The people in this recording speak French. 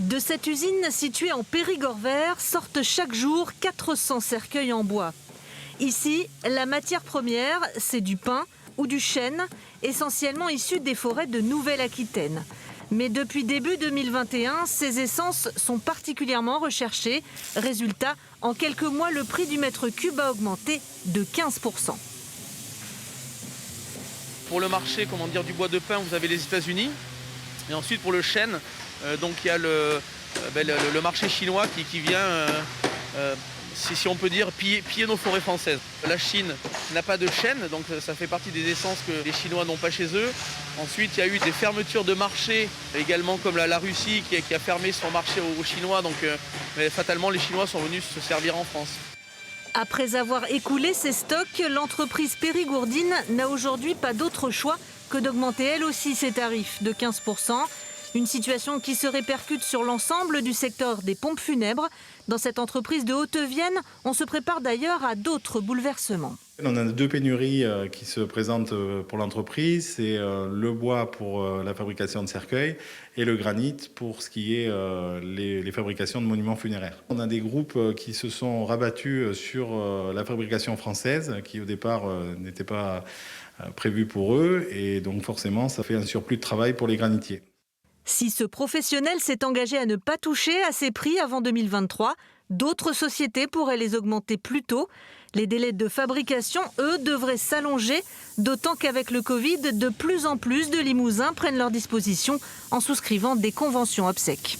De cette usine située en Périgord vert sortent chaque jour 400 cercueils en bois. Ici, la matière première, c'est du pin ou du chêne, essentiellement issu des forêts de Nouvelle-Aquitaine. Mais depuis début 2021, ces essences sont particulièrement recherchées. Résultat, en quelques mois, le prix du mètre cube a augmenté de 15%. Pour le marché du bois de pin, vous avez les États-Unis. Et ensuite pour le chêne, donc il y a le marché chinois qui vient, si on peut dire, piller nos forêts françaises. La Chine n'a pas de chêne, donc ça fait partie des essences que les Chinois n'ont pas chez eux. Ensuite, il y a eu des fermetures de marchés, également comme la Russie qui a fermé son marché aux Chinois. Donc fatalement, les Chinois sont venus se servir en France. Après avoir écoulé ses stocks, l'entreprise périgourdine n'a aujourd'hui pas d'autre choix que d'augmenter elle aussi ses tarifs de 15%. Une situation qui se répercute sur l'ensemble du secteur des pompes funèbres. Dans cette entreprise de Haute-Vienne, on se prépare d'ailleurs à d'autres bouleversements. On a deux pénuries qui se présentent pour l'entreprise. C'est le bois pour la fabrication de cercueils et le granit pour ce qui est les fabrications de monuments funéraires. On a des groupes qui se sont rabattus sur la fabrication française qui au départ n'était pas prévue pour eux et donc forcément ça fait un surplus de travail pour les granitiers. Si ce professionnel s'est engagé à ne pas toucher à ces prix avant 2023, d'autres sociétés pourraient les augmenter plus tôt. Les délais de fabrication, eux, devraient s'allonger, d'autant qu'avec le Covid, de plus en plus de Limousins prennent leur disposition en souscrivant des conventions obsèques.